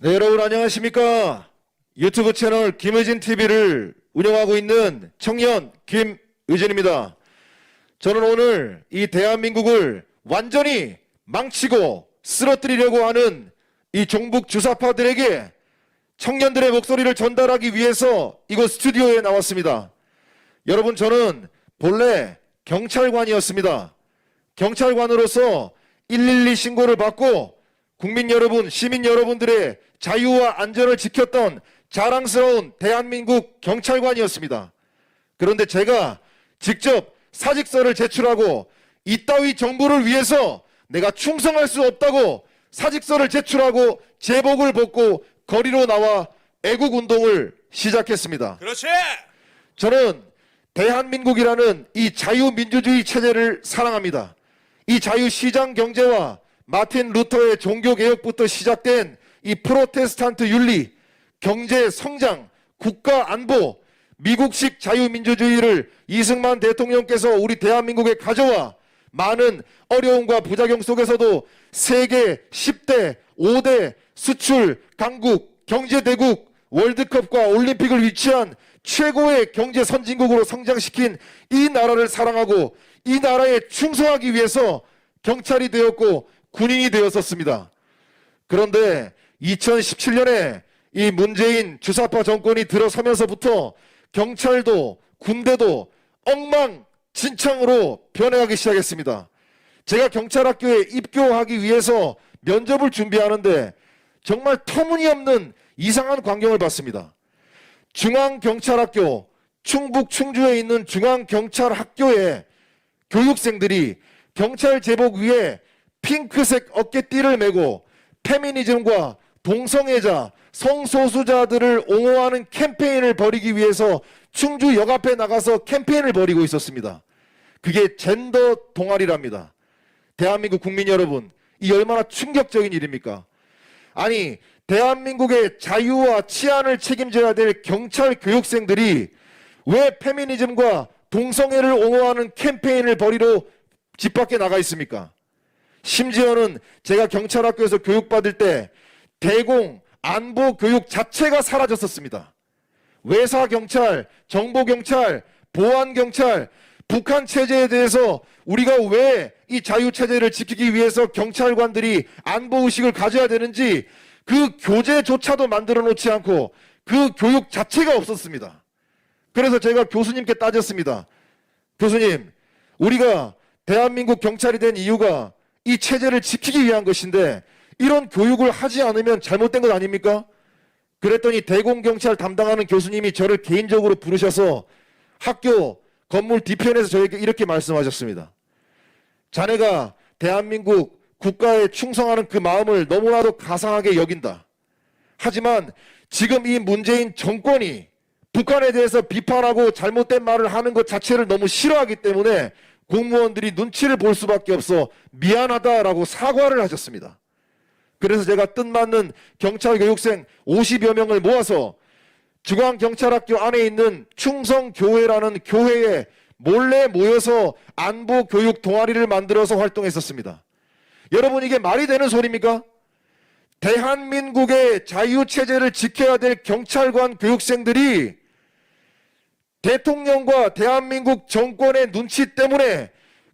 네, 여러분 안녕하십니까? 유튜브 채널 김의진 TV를 운영하고 있는 청년 김의진입니다. 저는 오늘 이 대한민국을 완전히 망치고 쓰러뜨리려고 하는 이 종북 주사파들에게 청년들의 목소리를 전달하기 위해서 이곳 스튜디오에 나왔습니다. 여러분, 저는 본래 경찰관이었습니다. 경찰관으로서 112 신고를 받고 국민 여러분, 시민 여러분들의 자유와 안전을 지켰던 자랑스러운 대한민국 경찰관이었습니다. 그런데 제가 직접 사직서를 제출하고 이따위 정부를 위해서 내가 충성할 수 없다고 사직서를 제출하고 제복을 벗고 거리로 나와 애국운동을 시작했습니다. 그렇지! 저는 대한민국이라는 이 자유민주주의 체제를 사랑합니다. 이 자유시장 경제와 마틴 루터의 종교개혁부터 시작된 이 프로테스탄트 윤리, 경제 성장, 국가 안보, 미국식 자유민주주의를 이승만 대통령께서 우리 대한민국에 가져와 많은 어려움과 부작용 속에서도 세계 10대, 5대 수출, 강국, 경제대국, 월드컵과 올림픽을 위치한 최고의 경제 선진국으로 성장시킨 이 나라를 사랑하고 이 나라에 충성하기 위해서 경찰이 되었고 군인이 되었었습니다. 그런데 2017년에 이 문재인 주사파 정권이 들어서면서부터 경찰도 군대도 엉망진창으로 변해가기 시작했습니다. 제가 경찰학교에 입교하기 위해서 면접을 준비하는데 정말 터무니없는 이상한 광경을 봤습니다. 중앙경찰학교, 충북 충주에 있는 중앙경찰학교에 교육생들이 경찰 제복 위에 핑크색 어깨띠를 메고 페미니즘과 동성애자, 성소수자들을 옹호하는 캠페인을 벌이기 위해서 충주 역 앞에 나가서 캠페인을 벌이고 있었습니다. 그게 젠더 동아리랍니다. 대한민국 국민 여러분, 이 얼마나 충격적인 일입니까? 아니, 대한민국의 자유와 치안을 책임져야 될 경찰 교육생들이 왜 페미니즘과 동성애를 옹호하는 캠페인을 벌이러 집 밖에 나가 있습니까? 심지어는 제가 경찰학교에서 교육받을 때 대공, 안보 교육 자체가 사라졌었습니다. 외사경찰, 정보경찰, 보안경찰, 북한 체제에 대해서 우리가 왜 이 자유체제를 지키기 위해서 경찰관들이 안보의식을 가져야 되는지 그 교재조차도 만들어 놓지 않고 그 교육 자체가 없었습니다. 그래서 제가 교수님께 따졌습니다. 교수님, 우리가 대한민국 경찰이 된 이유가 이 체제를 지키기 위한 것인데 이런 교육을 하지 않으면 잘못된 것 아닙니까? 그랬더니 대공경찰 담당하는 교수님이 저를 개인적으로 부르셔서 학교 건물 뒤편에서 저에게 이렇게 말씀하셨습니다. 자네가 대한민국 국가에 충성하는 그 마음을 너무나도 가상하게 여긴다. 하지만 지금 이 문재인 정권이 북한에 대해서 비판하고 잘못된 말을 하는 것 자체를 너무 싫어하기 때문에 공무원들이 눈치를 볼 수밖에 없어 미안하다라고 사과를 하셨습니다. 그래서 제가 뜻맞는 경찰교육생 50여 명을 모아서 중앙경찰학교 안에 있는 충성교회라는 교회에 몰래 모여서 안보교육 동아리를 만들어서 활동했었습니다. 여러분, 이게 말이 되는 소리입니까? 대한민국의 자유체제를 지켜야 될 경찰관 교육생들이 대통령과 대한민국 정권의 눈치 때문에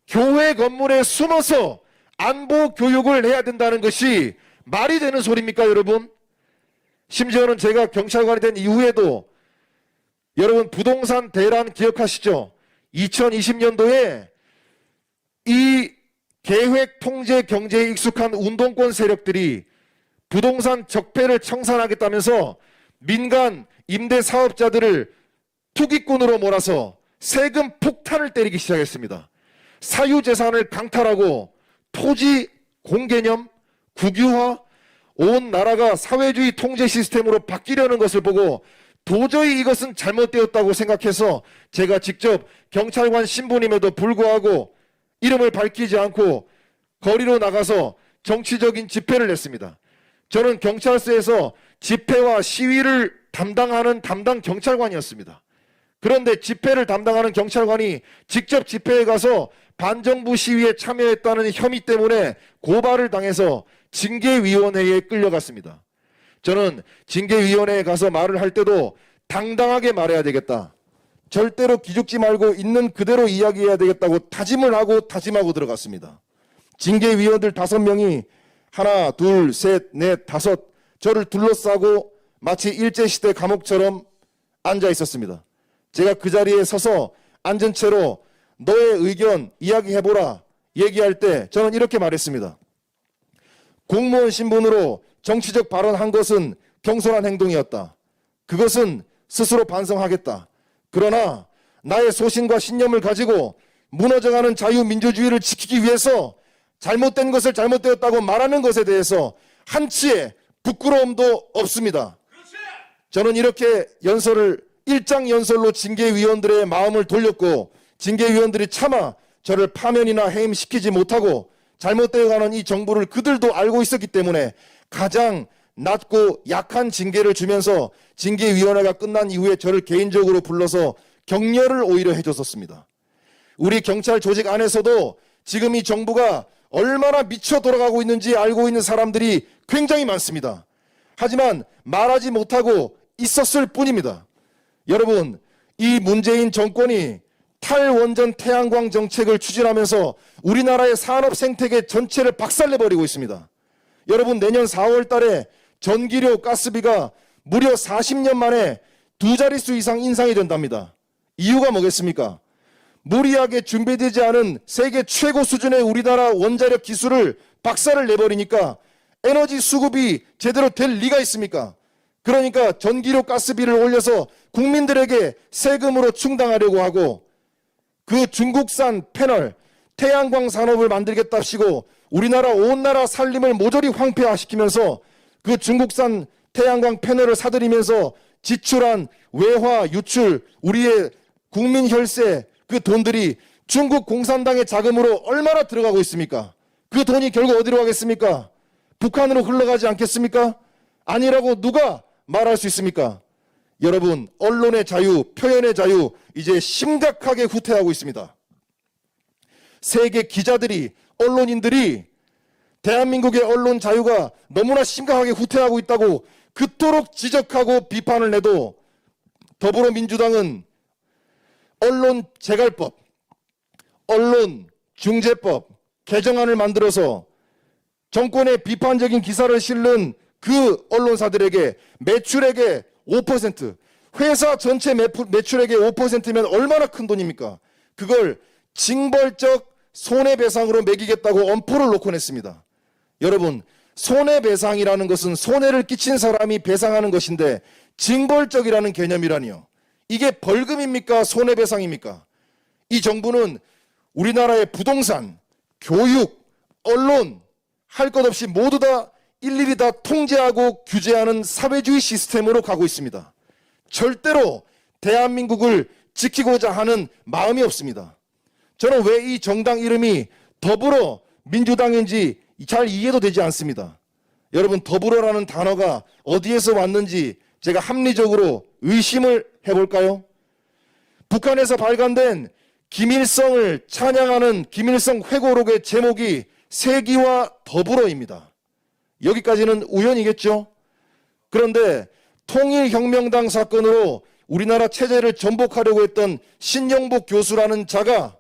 교회 건물에 숨어서 안보 교육을 해야 된다는 것이 말이 되는 소리입니까, 여러분? 심지어는 제가 경찰관이 된 이후에도 여러분 부동산 대란 기억하시죠? 2020년도에 이 계획 통제 경제에 익숙한 운동권 세력들이 부동산 적폐를 청산하겠다면서 민간 임대 사업자들을 투기꾼으로 몰아서 세금 폭탄을 때리기 시작했습니다. 사유재산을 강탈하고 토지 공개념, 국유화, 온 나라가 사회주의 통제 시스템으로 바뀌려는 것을 보고 도저히 이것은 잘못되었다고 생각해서 제가 직접 경찰관 신분임에도 불구하고 이름을 밝히지 않고 거리로 나가서 정치적인 집회를 냈습니다. 저는 경찰서에서 집회와 시위를 담당하는 담당 경찰관이었습니다. 그런데 집회를 담당하는 경찰관이 직접 집회에 가서 반정부 시위에 참여했다는 혐의 때문에 고발을 당해서 징계위원회에 끌려갔습니다. 저는 징계위원회에 가서 말을 할 때도 당당하게 말해야 되겠다. 절대로 기죽지 말고 있는 그대로 이야기해야 되겠다고 다짐을 하고 다짐하고 들어갔습니다. 징계위원들 5명이 하나, 둘, 셋, 넷, 다섯 저를 둘러싸고 마치 일제시대 감옥처럼 앉아 있었습니다. 제가 그 자리에 서서 앉은 채로 너의 의견 이야기해보라 얘기할 때 저는 이렇게 말했습니다. 공무원 신분으로 정치적 발언한 것은 경솔한 행동이었다. 그것은 스스로 반성하겠다. 그러나 나의 소신과 신념을 가지고 무너져가는 자유민주주의를 지키기 위해서 잘못된 것을 잘못되었다고 말하는 것에 대해서 한치의 부끄러움도 없습니다. 저는 이렇게 일장연설로 징계위원들의 마음을 돌렸고 징계위원들이 차마 저를 파면이나 해임시키지 못하고 잘못되어가는 이 정부를 그들도 알고 있었기 때문에 가장 낮고 약한 징계를 주면서 징계위원회가 끝난 이후에 저를 개인적으로 불러서 격려를 오히려 해줬었습니다. 우리 경찰 조직 안에서도 지금 이 정부가 얼마나 미쳐 돌아가고 있는지 알고 있는 사람들이 굉장히 많습니다. 하지만 말하지 못하고 있었을 뿐입니다. 여러분, 이 문재인 정권이 탈원전 태양광 정책을 추진하면서 우리나라의 산업 생태계 전체를 박살내버리고 있습니다. 여러분, 내년 4월 달에 전기료, 가스비가 무려 40년 만에 2자릿수 이상 인상이 된답니다. 이유가 뭐겠습니까? 무리하게 준비되지 않은 세계 최고 수준의 우리나라 원자력 기술을 박살을 내버리니까 에너지 수급이 제대로 될 리가 있습니까? 그러니까 전기료, 가스비를 올려서 국민들에게 세금으로 충당하려고 하고 그 중국산 패널, 태양광 산업을 만들겠답시고 우리나라 온 나라 살림을 모조리 황폐화시키면서 그 중국산 태양광 패널을 사들이면서 지출한 외화, 유출, 우리의 국민 혈세 그 돈들이 중국 공산당의 자금으로 얼마나 들어가고 있습니까? 그 돈이 결국 어디로 가겠습니까? 북한으로 흘러가지 않겠습니까? 아니라고 누가 말할 수 있습니까? 여러분, 언론의 자유, 표현의 자유 이제 심각하게 후퇴하고 있습니다. 세계 기자들이, 언론인들이 대한민국의 언론 자유가 너무나 심각하게 후퇴하고 있다고 그토록 지적하고 비판을 내도 더불어민주당은 언론재갈법, 언론중재법 개정안을 만들어서 정권의 비판적인 기사를 실는 그 언론사들에게 매출액의 5%, 회사 전체 매출액의 5%면 얼마나 큰 돈입니까? 그걸 징벌적 손해배상으로 매기겠다고 엄포를 놓고 냈습니다. 여러분, 손해배상이라는 것은 손해를 끼친 사람이 배상하는 것인데 징벌적이라는 개념이라니요. 이게 벌금입니까? 손해배상입니까? 이 정부는 우리나라의 부동산, 교육, 언론 할 것 없이 모두 다 일일이 다 통제하고 규제하는 사회주의 시스템으로 가고 있습니다. 절대로 대한민국을 지키고자 하는 마음이 없습니다. 저는 왜 이 정당 이름이 더불어민주당인지 잘 이해도 되지 않습니다. 여러분, 더불어라는 단어가 어디에서 왔는지 제가 합리적으로 의심을 해볼까요? 북한에서 발간된 김일성을 찬양하는 김일성 회고록의 제목이 세기와 더불어입니다. 여기까지는 우연이겠죠? 그런데 통일혁명당 사건으로 우리나라 체제를 전복하려고 했던 신영복 교수라는 자가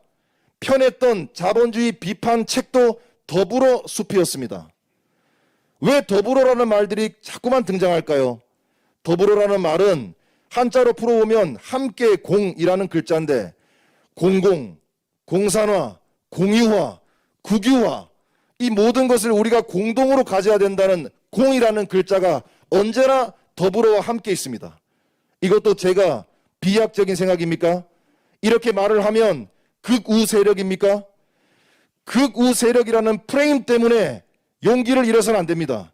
펴냈던 자본주의 비판 책도 더불어 숲이었습니다. 왜 더불어라는 말들이 자꾸만 등장할까요? 더불어라는 말은 한자로 풀어보면 함께 공이라는 글자인데 공공, 공산화, 공유화, 국유화 이 모든 것을 우리가 공동으로 가져야 된다는 공이라는 글자가 언제나 더불어와 함께 있습니다. 이것도 제가 비약적인 생각입니까? 이렇게 말을 하면 극우 세력입니까? 극우 세력이라는 프레임 때문에 용기를 잃어서는 안 됩니다.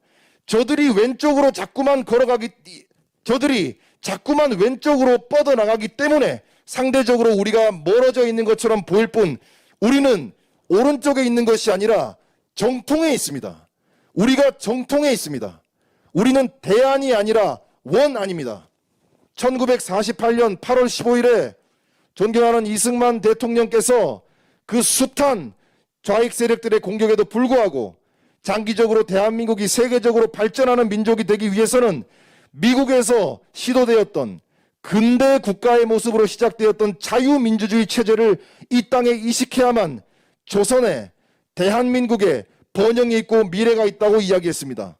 저들이 자꾸만 왼쪽으로 뻗어나가기 때문에 상대적으로 우리가 멀어져 있는 것처럼 보일 뿐 우리는 오른쪽에 있는 것이 아니라 정통에 있습니다. 우리가 정통에 있습니다. 우리는 대안이 아니라 원안입니다. 1948년 8월 15일에 존경하는 이승만 대통령께서 그 숱한 좌익 세력들의 공격에도 불구하고 장기적으로 대한민국이 세계적으로 발전하는 민족이 되기 위해서는 미국에서 시도되었던 근대 국가의 모습으로 시작되었던 자유민주주의 체제를 이 땅에 이식해야만 조선에 대한민국에 번영이 있고 미래가 있다고 이야기했습니다.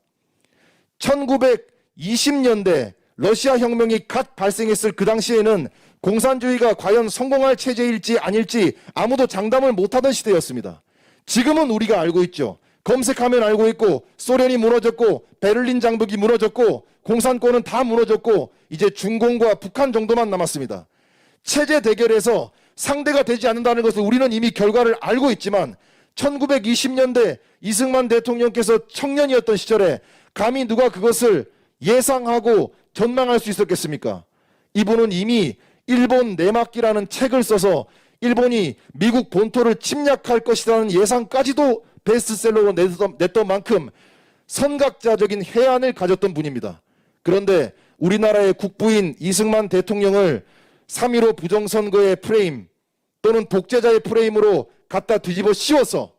1920년대 러시아 혁명이 갓 발생했을 그 당시에는 공산주의가 과연 성공할 체제일지 아닐지 아무도 장담을 못하던 시대였습니다. 지금은 우리가 알고 있죠. 검색하면 알고 있고 소련이 무너졌고 베를린 장벽이 무너졌고 공산권은 다 무너졌고 이제 중공과 북한 정도만 남았습니다. 체제 대결에서 상대가 되지 않는다는 것을 우리는 이미 결과를 알고 있지만 1920년대 이승만 대통령께서 청년이었던 시절에 감히 누가 그것을 예상하고 전망할 수 있었겠습니까? 이분은 이미 일본 내막기라는 책을 써서 일본이 미국 본토를 침략할 것이라는 예상까지도 베스트셀러로 냈던 만큼 선각자적인 해안을 가졌던 분입니다. 그런데 우리나라의 국부인 이승만 대통령을 3.15 부정선거의 프레임 또는 독재자의 프레임으로 갖다 뒤집어 씌워서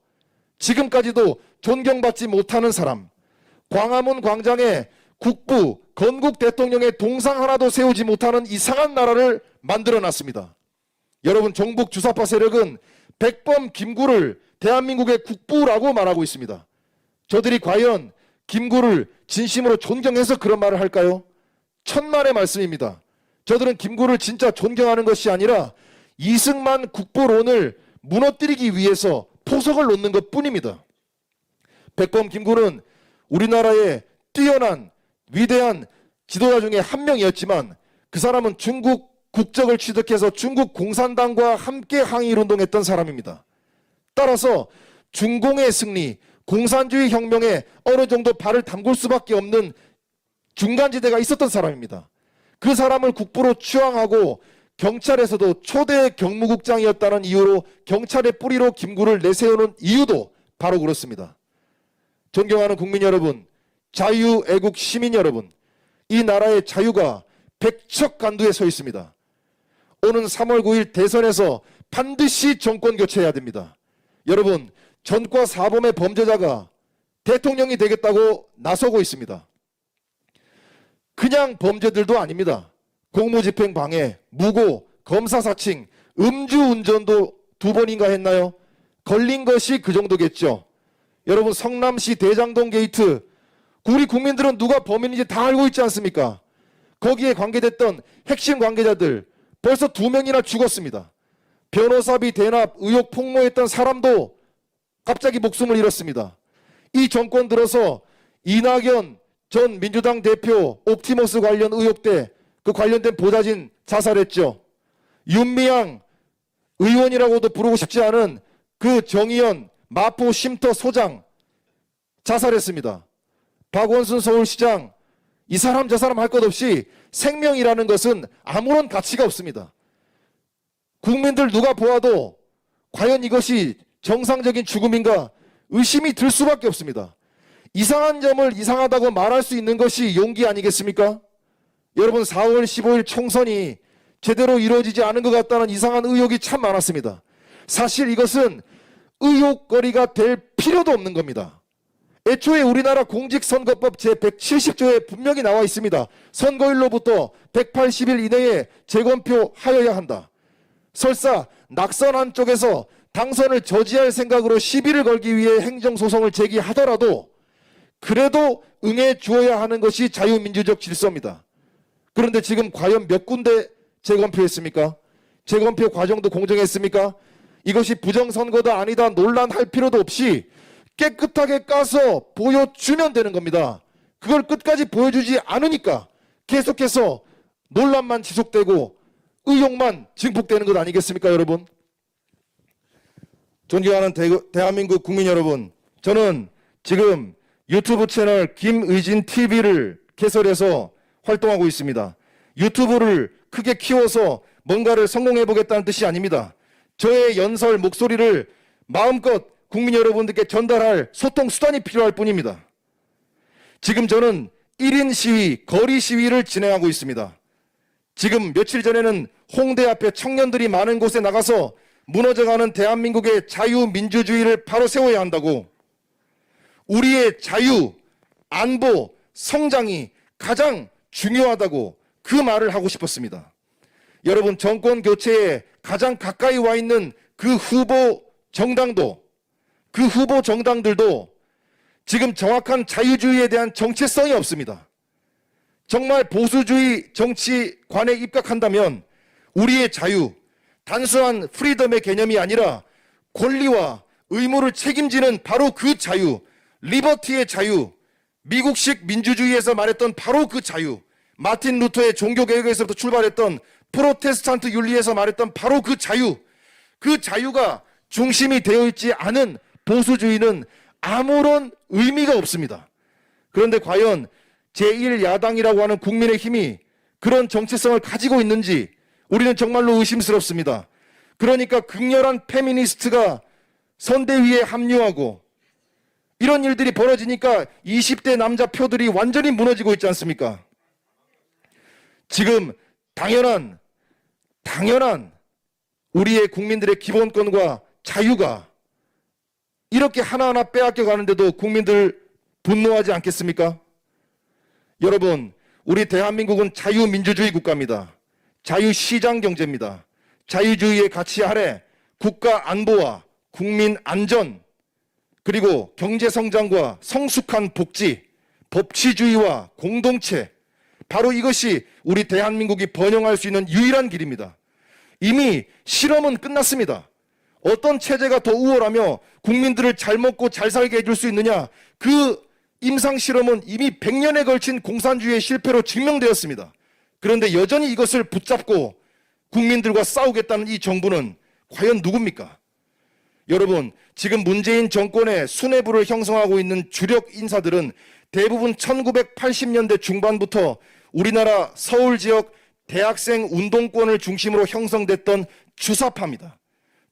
지금까지도 존경받지 못하는 사람, 광화문 광장에 국부, 건국 대통령의 동상 하나도 세우지 못하는 이상한 나라를 만들어놨습니다. 여러분, 종북 주사파 세력은 백범 김구를 대한민국의 국부라고 말하고 있습니다. 저들이 과연 김구를 진심으로 존경해서 그런 말을 할까요? 천만의 말씀입니다. 저들은 김구를 진짜 존경하는 것이 아니라 이승만 국부론을 무너뜨리기 위해서 포석을 놓는 것뿐입니다. 백범 김구는 우리나라의 뛰어난 위대한 지도자 중에 한 명이었지만 그 사람은 중국 국적을 취득해서 중국 공산당과 함께 항일운동했던 사람입니다. 따라서 중공의 승리, 공산주의 혁명에 어느 정도 발을 담글 수밖에 없는 중간지대가 있었던 사람입니다. 그 사람을 국부로 추앙하고 경찰에서도 초대 경무국장이었다는 이유로 경찰의 뿌리로 김구를 내세우는 이유도 바로 그렇습니다. 존경하는 국민 여러분, 자유애국 시민 여러분, 이 나라의 자유가 백척간두에 서 있습니다. 오는 3월 9일 대선에서 반드시 정권 교체해야 됩니다. 여러분, 전과 사범의 범죄자가 대통령이 되겠다고 나서고 있습니다. 그냥 범죄들도 아닙니다. 공무집행 방해, 무고, 검사 사칭, 음주운전도 2번인가 했나요? 걸린 것이 그 정도겠죠. 여러분, 성남시 대장동 게이트, 우리 국민들은 누가 범인인지 다 알고 있지 않습니까? 거기에 관계됐던 핵심 관계자들 벌써 2명이나 죽었습니다. 변호사비 대납 의혹 폭로했던 사람도 갑자기 목숨을 잃었습니다. 이 정권 들어서 이낙연 전 민주당 대표 옵티머스 관련 의혹 때 그 관련된 보좌진 자살했죠. 윤미향 의원이라고도 부르고 싶지 않은 그 정의연 마포 쉼터 소장 자살했습니다. 박원순 서울시장, 이 사람 저 사람 할 것 없이 생명이라는 것은 아무런 가치가 없습니다. 국민들 누가 보아도 과연 이것이 정상적인 죽음인가 의심이 들 수밖에 없습니다. 이상한 점을 이상하다고 말할 수 있는 것이 용기 아니겠습니까? 여러분, 4월 15일 총선이 제대로 이루어지지 않은 것 같다는 이상한 의혹이 참 많았습니다. 사실 이것은 의혹거리가 될 필요도 없는 겁니다. 애초에 우리나라 공직선거법 제170조에 분명히 나와 있습니다. 선거일로부터 180일 이내에 재검표 하여야 한다. 설사 낙선한 쪽에서 당선을 저지할 생각으로 시비를 걸기 위해 행정소송을 제기하더라도 그래도 응해 주어야 하는 것이 자유민주적 질서입니다. 그런데 지금 과연 몇 군데 재검표했습니까? 재검표 과정도 공정했습니까? 이것이 부정선거다 아니다 논란할 필요도 없이 깨끗하게 까서 보여주면 되는 겁니다. 그걸 끝까지 보여주지 않으니까 계속해서 논란만 지속되고 의혹만 증폭되는 것 아니겠습니까, 여러분? 존경하는 대한민국 국민 여러분, 저는 지금 유튜브 채널 김의진 TV를 개설해서 활동하고 있습니다. 유튜브를 크게 키워서 뭔가를 성공해보겠다는 뜻이 아닙니다. 저의 연설 목소리를 마음껏 국민 여러분들께 전달할 소통 수단이 필요할 뿐입니다. 지금 저는 1인 시위, 거리 시위를 진행하고 있습니다. 지금 며칠 전에는 홍대 앞에 청년들이 많은 곳에 나가서 무너져가는 대한민국의 자유민주주의를 바로 세워야 한다고, 우리의 자유, 안보, 성장이 가장 중요하다고 그 말을 하고 싶었습니다. 여러분, 정권 교체에 가장 가까이 와 있는 그 후보 정당들도 지금 정확한 자유주의에 대한 정체성이 없습니다. 정말 보수주의 정치관에 입각한다면 우리의 자유, 단순한 프리덤의 개념이 아니라 권리와 의무를 책임지는 바로 그 자유, 리버티의 자유, 미국식 민주주의에서 말했던 바로 그 자유, 마틴 루터의 종교개혁에서부터 출발했던 프로테스탄트 윤리에서 말했던 바로 그 자유가 중심이 되어 있지 않은 보수주의는 아무런 의미가 없습니다. 그런데 과연 제1야당이라고 하는 국민의힘이 그런 정체성을 가지고 있는지 우리는 정말로 의심스럽습니다. 그러니까 극렬한 페미니스트가 선대위에 합류하고 이런 일들이 벌어지니까 20대 남자 표들이 완전히 무너지고 있지 않습니까? 지금 당연한 우리의 국민들의 기본권과 자유가 이렇게 하나하나 빼앗겨 가는데도 국민들 분노하지 않겠습니까? 여러분, 우리 대한민국은 자유민주주의 국가입니다. 자유시장 경제입니다. 자유주의의 가치 아래 국가 안보와 국민 안전, 그리고 경제성장과 성숙한 복지, 법치주의와 공동체, 바로 이것이 우리 대한민국이 번영할 수 있는 유일한 길입니다. 이미 실험은 끝났습니다. 어떤 체제가 더 우월하며 국민들을 잘 먹고 잘 살게 해줄 수 있느냐, 그 임상실험은 이미 100년에 걸친 공산주의의 실패로 증명되었습니다. 그런데 여전히 이것을 붙잡고 국민들과 싸우겠다는 이 정부는 과연 누굽니까? 여러분, 지금 문재인 정권의 수뇌부를 형성하고 있는 주력 인사들은 대부분 1980년대 중반부터 우리나라 서울 지역 대학생 운동권을 중심으로 형성됐던 주사파입니다.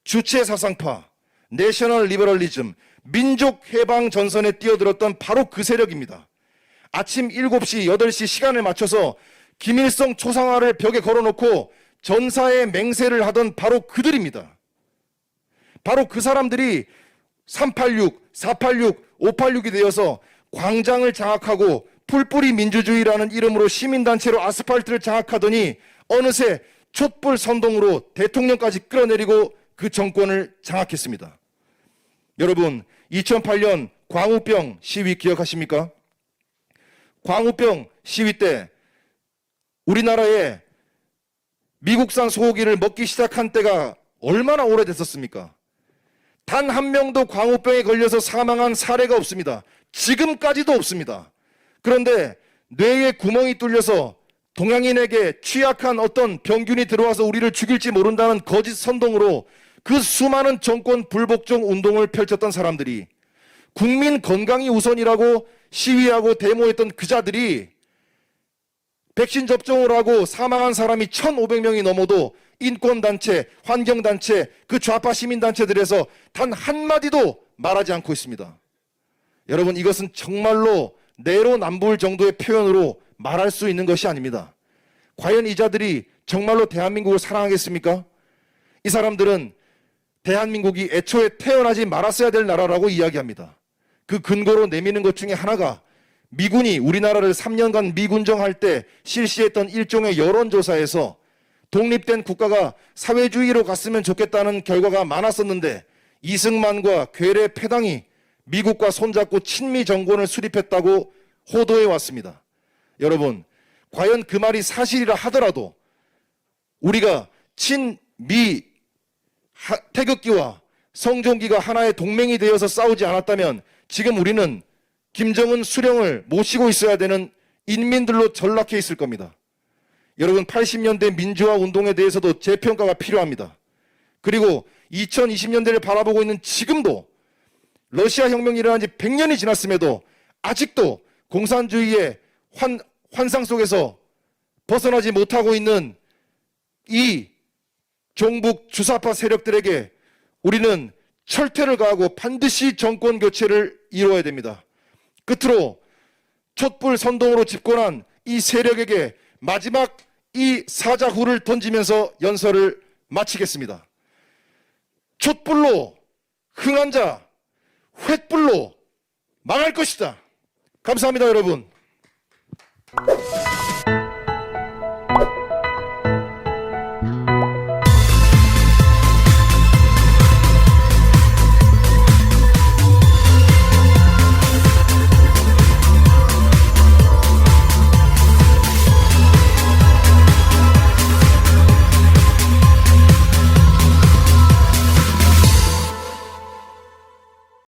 주체사상파, 내셔널 리버럴리즘, 민족 해방 전선에 뛰어들었던 바로 그 세력입니다. 아침 7시, 8시 시간을 맞춰서 김일성 초상화를 벽에 걸어놓고 전사의 맹세를 하던 바로 그들입니다. 바로 그 사람들이 386, 486, 586이 되어서 광장을 장악하고 풀뿌리 민주주의라는 이름으로 시민단체로 아스팔트를 장악하더니 어느새 촛불 선동으로 대통령까지 끌어내리고 그 정권을 장악했습니다. 여러분, 2008년 광우병 시위 기억하십니까? 광우병 시위 때 우리나라에 미국산 소고기를 먹기 시작한 때가 얼마나 오래됐었습니까? 단 한 명도 광우병에 걸려서 사망한 사례가 없습니다. 지금까지도 없습니다. 그런데 뇌에 구멍이 뚫려서 동양인에게 취약한 어떤 병균이 들어와서 우리를 죽일지 모른다는 거짓 선동으로 그 수많은 정권 불복종 운동을 펼쳤던 사람들이, 국민 건강이 우선이라고 시위하고 데모했던 그 자들이 백신 접종을 하고 사망한 사람이 1,500명이 넘어도 인권단체, 환경단체, 그 좌파 시민단체들에서 단 한마디도 말하지 않고 있습니다. 여러분, 이것은 정말로 내로남불 정도의 표현으로 말할 수 있는 것이 아닙니다. 과연 이 자들이 정말로 대한민국을 사랑하겠습니까? 이 사람들은 대한민국이 애초에 태어나지 말았어야 될 나라라고 이야기합니다. 그 근거로 내미는 것 중에 하나가 미군이 우리나라를 3년간 미군정할 때 실시했던 일종의 여론조사에서 독립된 국가가 사회주의로 갔으면 좋겠다는 결과가 많았었는데 이승만과 괴뢰 패당이 미국과 손잡고 친미 정권을 수립했다고 호도해 왔습니다. 여러분, 과연 그 말이 사실이라 하더라도 우리가 친미 태극기와 성종기가 하나의 동맹이 되어서 싸우지 않았다면 지금 우리는 김정은 수령을 모시고 있어야 되는 인민들로 전락해 있을 겁니다. 여러분, 80년대 민주화 운동에 대해서도 재평가가 필요합니다. 그리고 2020년대를 바라보고 있는 지금도 러시아 혁명이 일어난 지 100년이 지났음에도 아직도 공산주의의 환상 속에서 벗어나지 못하고 있는 이 종북 주사파 세력들에게 우리는 철퇴를 가하고 반드시 정권 교체를 이루어야 됩니다. 끝으로 촛불 선동으로 집권한 이 세력에게 마지막 이 사자후를 던지면서 연설을 마치겠습니다. 촛불로 흥한 자, 횃불로 망할 것이다. 감사합니다, 여러분.